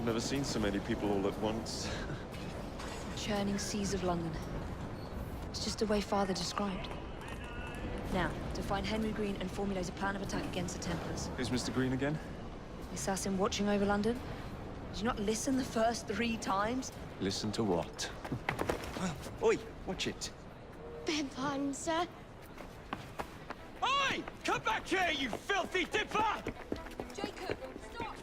I've never seen so many people all at once. Churning seas of London. It's just the way Father described. Now, to find Henry Green and formulate a plan of attack against the Templars. Who's Mr. Green again? The assassin watching over London? Did you not listen the first 3 times? Listen to what? Oi, watch it. Beg pardon, sir. Oi! Come back here, you filthy dipper! Jacob, stop!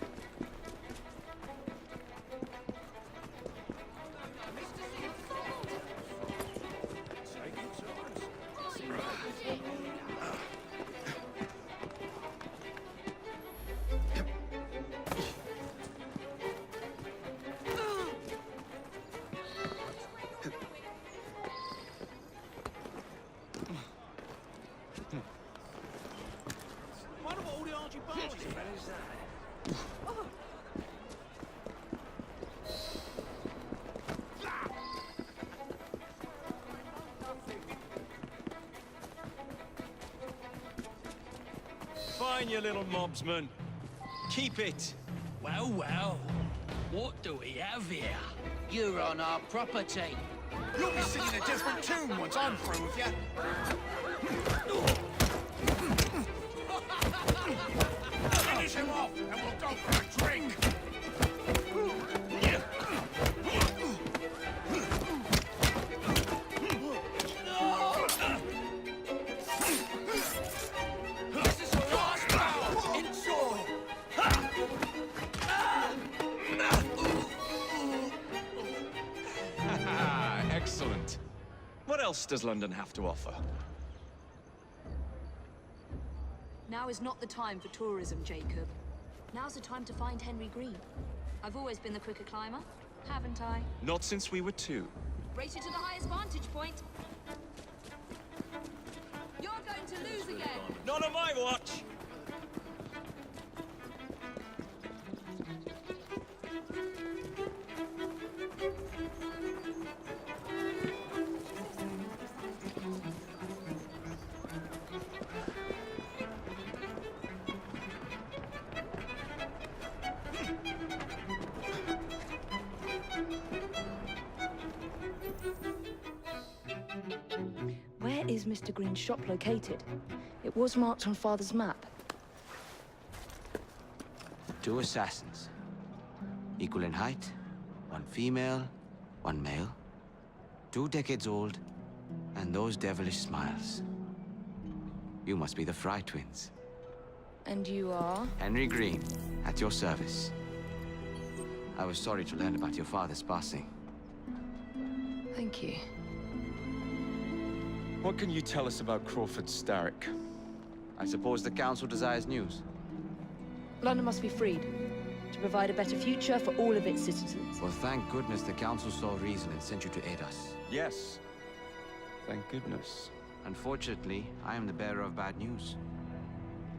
Fine, you little mobsman. Keep it. Well, well. What do we have here? You're on our property. You'll be singing a different tune once I'm through with you. Finish him off, and we'll go for a drink. This is your last round. Enjoy. Excellent. What else does London have to offer? Now is not the time for tourism, Jacob. Now's the time to find Henry Green. I've always been the quicker climber, haven't I? Not since we were 2. Race you to the highest vantage point. You're going to lose again. Not on my watch! Where is Mr. Green's shop located? It was marked on Father's map. 2 assassins. Equal in height. 1 female, 1 male. 2 decades old. And those devilish smiles. You must be the Fry twins. And you are? Henry Green, at your service. I was sorry to learn about your father's passing. Thank you. What can you tell us about Crawford Starrick? I suppose the Council desires news. London must be freed, to provide a better future for all of its citizens. Well, thank goodness the Council saw reason and sent you to aid us. Yes. Thank goodness. Unfortunately, I am the bearer of bad news.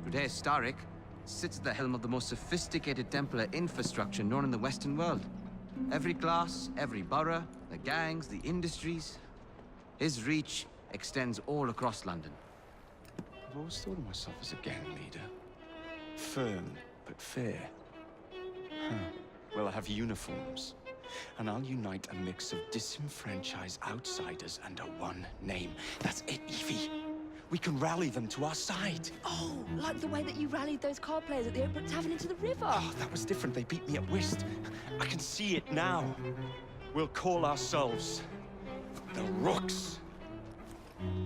Today, Starrick sits at the helm of the most sophisticated Templar infrastructure known in the Western world. Every class, every borough, the gangs, the industries. His reach extends all across London. I've always thought of myself as a gang leader. Firm, but fair. Huh. Well, I have uniforms. And I'll unite a mix of disenfranchised outsiders under one name. That's it, Evie. We can rally them to our side. Oh, like the way that you rallied those card players at the Oak Brook Tavern into the river. Oh, that was different. They beat me at whist. I can see it now. We'll call ourselves the Rooks.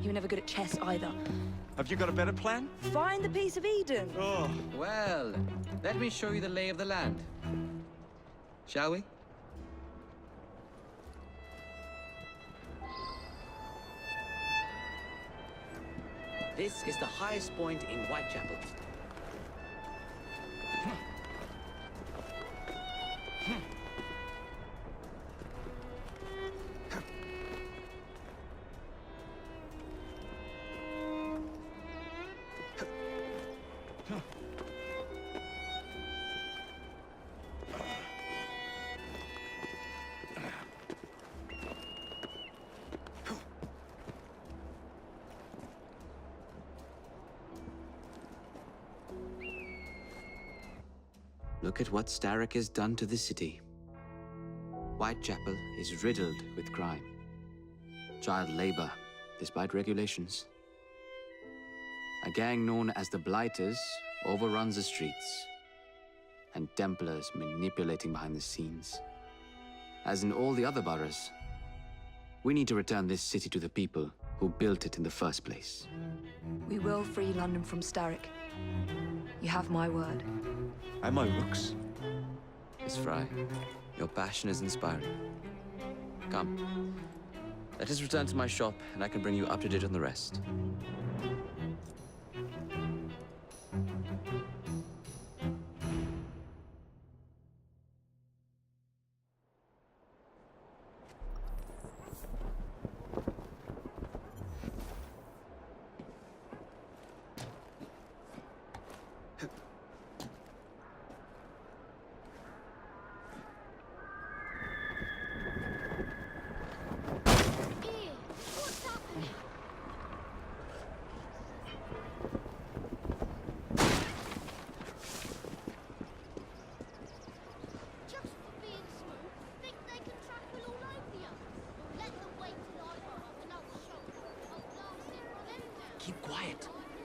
You were never good at chess either. Have you got a better plan? Find the piece of Eden. Oh. Well, let me show you the lay of the land. Shall we? This is the highest point in Whitechapel. Look at what Starrick has done to the city. Whitechapel is riddled with crime. Child labor, despite regulations. A gang known as the Blighters overruns the streets, and Templars manipulating behind the scenes. As in all the other boroughs, we need to return this city to the people who built it in the first place. We will free London from Starrick. You have my word. And my looks. Miss Fry, your passion is inspiring. Come, let us return to my shop, and I can bring you up to date on the rest. Here, what's happening? Just for being smooth, think they can travel all over you. Let them wait till I put up another shot. I'll blast it for them now. Keep quiet.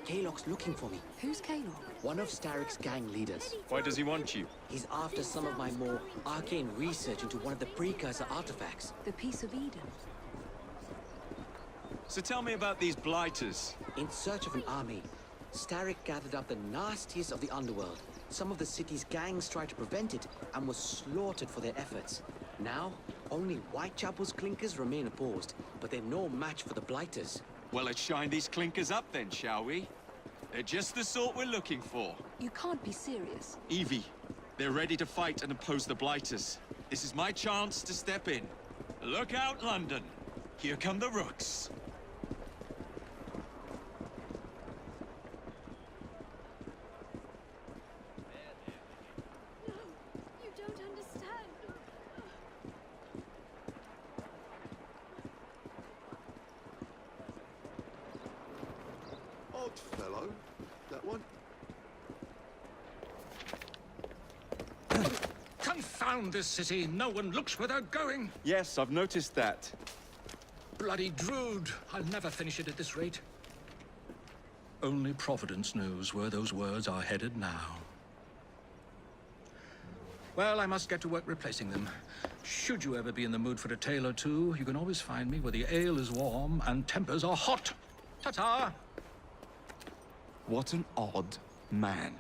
Kaylock's looking for me. Who's Kalog? One of Starrick's gang leaders. Why does he want you? He's after some of my more arcane research into one of the precursor artifacts. The Piece of Eden. So tell me about these blighters. In search of an army, Starrick gathered up the nastiest of the underworld. Some of the city's gangs tried to prevent it and were slaughtered for their efforts. Now, only Whitechapel's clinkers remain opposed, but they're no match for the Blighters. Well, let's shine these clinkers up then, shall we? They're just the sort we're looking for. You can't be serious. Evie, they're ready to fight and oppose the blighters. This is my chance to step in. Look out, London. Here come the rooks. You don't understand. Odd fellow, that one. Confound this city. No one looks where they're going. Yes, I've noticed that. Bloody Drood. I'll never finish it at this rate. Only Providence knows where those words are headed now. Well, I must get to work replacing them. Should you ever be in the mood for a tale or two, you can always find me where the ale is warm and tempers are hot. Ta-ta! What an odd man.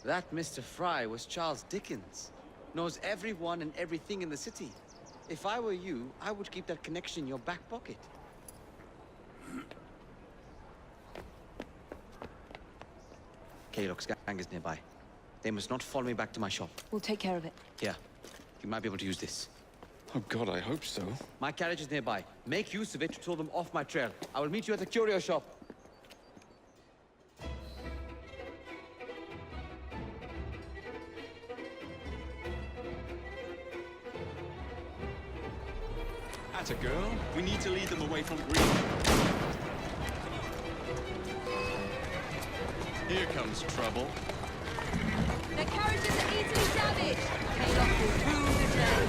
That Mr. Fry was Charles Dickens. Knows everyone and everything in the city. If I were you, I would keep that connection in your back pocket. Kaylock's gang is nearby. They must not follow me back to my shop. We'll take care of it. Here, you might be able to use this. Oh God, I hope so. My carriage is nearby. Make use of it to throw them off my trail. I will meet you at the curio shop. Atta girl. We need to lead them away from Green. Here comes trouble. Their carriages are easily damaged. Kalog will rule the day.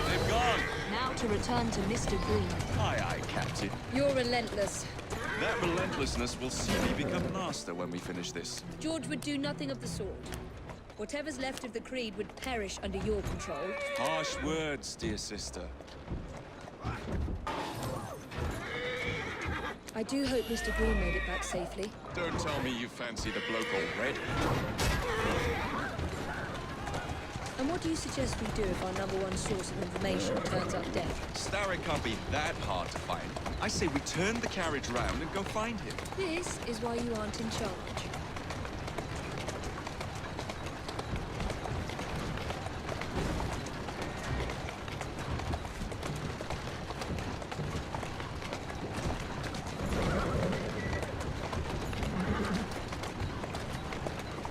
They've gone. Now to return to Mr. Green. Aye, aye, Captain. You're relentless. That relentlessness will see me become master when we finish this. George would do nothing of the sort. Whatever's left of the Creed would perish under your control. Harsh words, dear sister. I do hope Mr. Green made it back safely. Don't tell me you fancy the bloke already. And what do you suggest we do if our #1 source of information turns up dead? Starrick can't be that hard to find. I say we turn the carriage round and go find him. This is why you aren't in charge.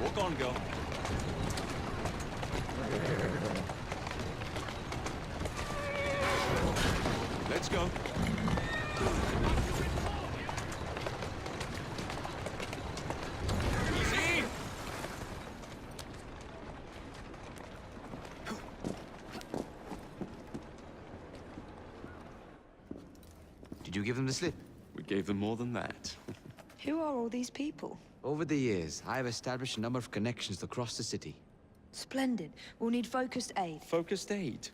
Walk on, girl. go. Easy! Did you give them the slip? We gave them more than that. Who are all these people? Over the years, I have established a number of connections across the city. Splendid. We'll need focused aid. Focused aid.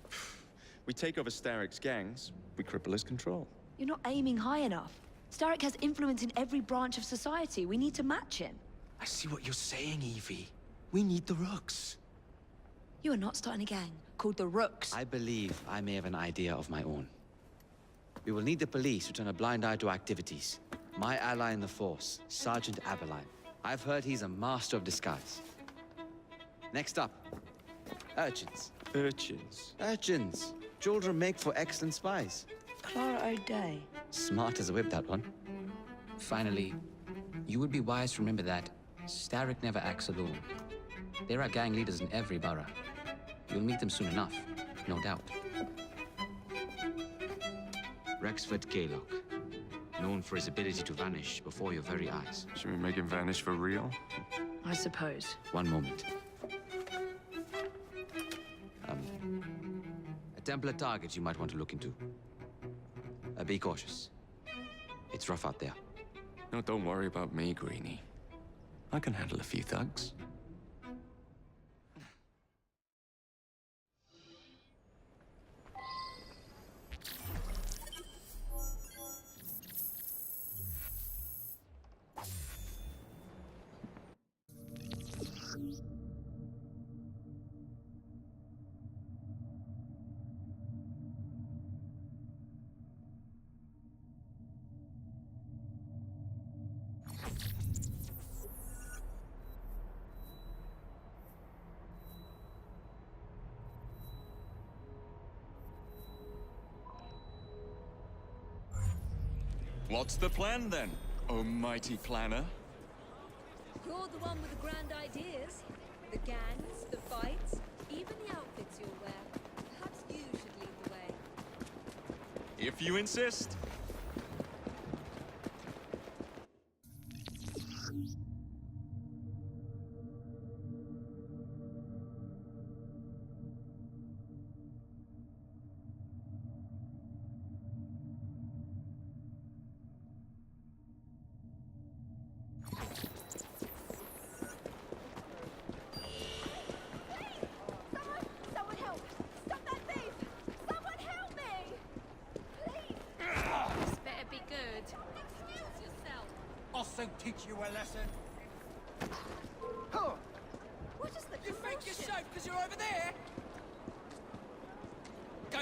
We take over Starrick's gangs, we cripple his control. You're not aiming high enough. Starrick has influence in every branch of society. We need to match him. I see what you're saying, Evie. We need the Rooks. You are not starting a gang called the Rooks. I believe I may have an idea of my own. We will need the police to turn a blind eye to activities. My ally in the force, Sergeant Aberline. I've heard he's a master of disguise. Next up, urchins. Urchins? Urchins. Children make for excellent spies. Clara O'Day. Smart as a whip, that one. Finally, you would be wise to remember that Starrick never acts alone. There are gang leaders in every borough. You'll meet them soon enough, no doubt. Rexford Kaylock, known for his ability to vanish before your very eyes. Should we make him vanish for real? I suppose. One moment. A Templar target you might want to look into. Be cautious. It's rough out there. No, don't worry about me, Greenie. I can handle a few thugs. What's the plan then, almighty planner? You're the one with the grand ideas. The gangs, the fights, even the outfits you'll wear. Perhaps you should lead the way. If you insist. Someone help! Stop that thief! Someone help me! Please! This better be good. Excuse yourself! I'll soon teach you a lesson. What is the You think you're commotion? safe because you're over there? Go.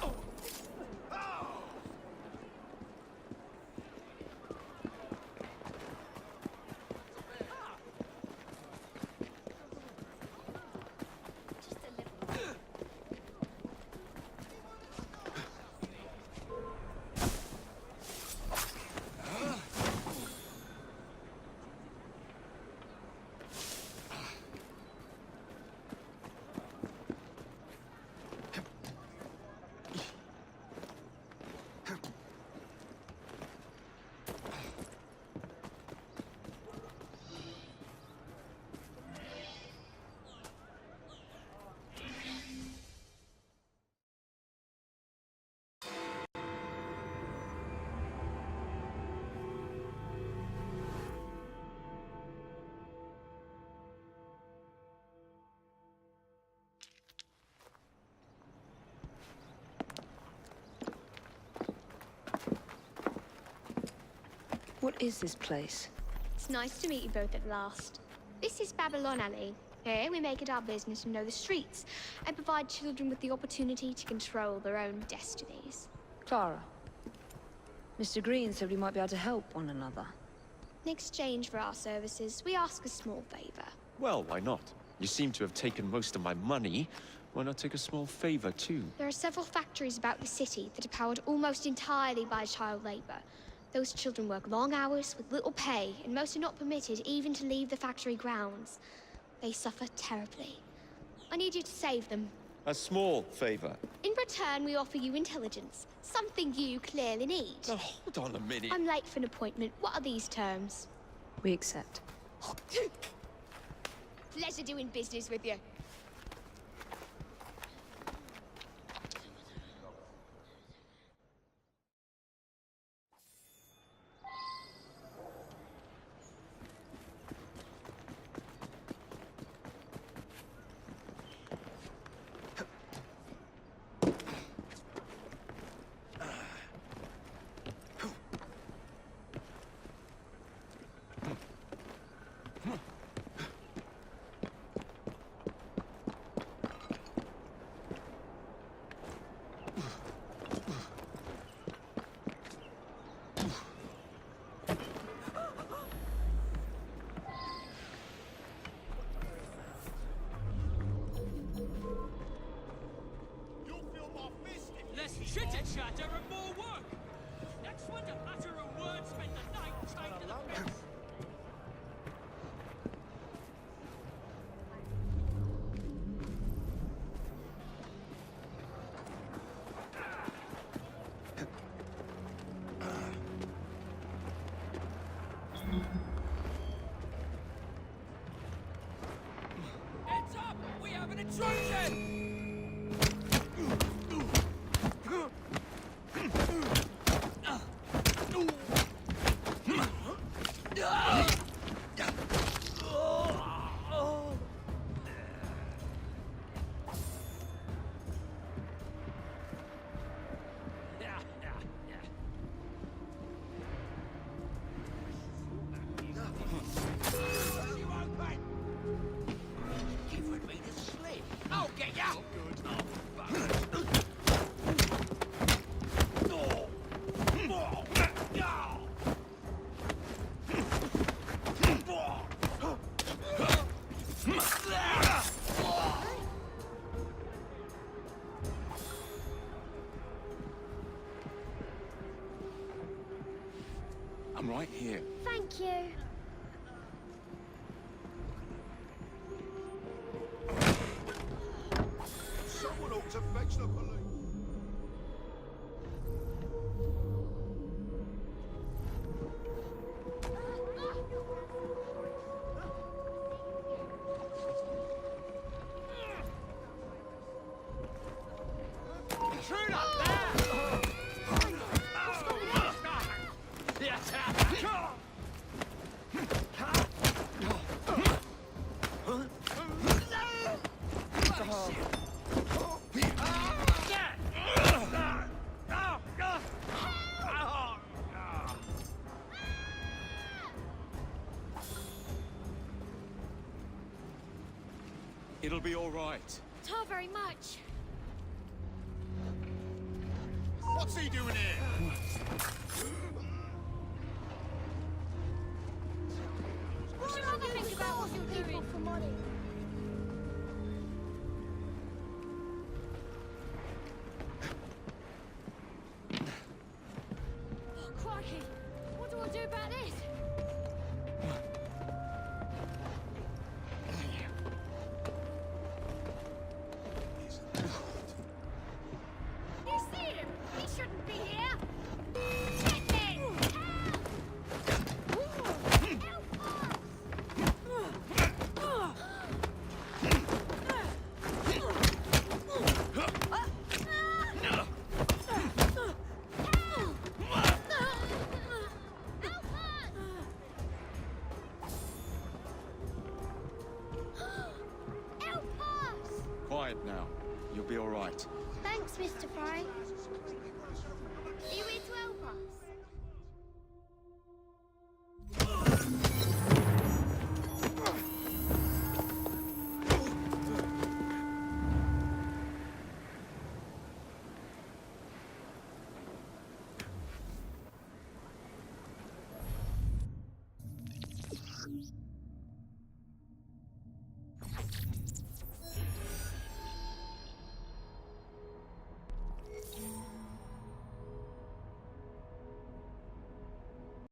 Oh. Just a little. What is this place? It's nice to meet you both at last. This is Babylon Alley. Here we make it our business to know the streets and provide children with the opportunity to control their own destinies. Clara. Mr. Green said we might be able to help one another. In exchange for our services, we ask a small favor. Well, why not? You seem to have taken most of my money. Why not take a small favor, too? There are several factories about the city that are powered almost entirely by child labor. Those children work long hours with little pay, and most are not permitted even to leave the factory grounds. They suffer terribly. I need you to save them, A small favor. In return, we offer you intelligence. Something you clearly need. Now, hold on a minute. I'm late for an appointment. What are these terms? We accept. Pleasure doing business with you. Chitter chatter and more work! Next one to utter a word, spend the night tied to the fence! Heads up! We have an intrusion! I'm right here. Thank you. Someone ought to fetch the police. It'll be all right. Not very much. What's he doing here? What should I think about what you're doing for money?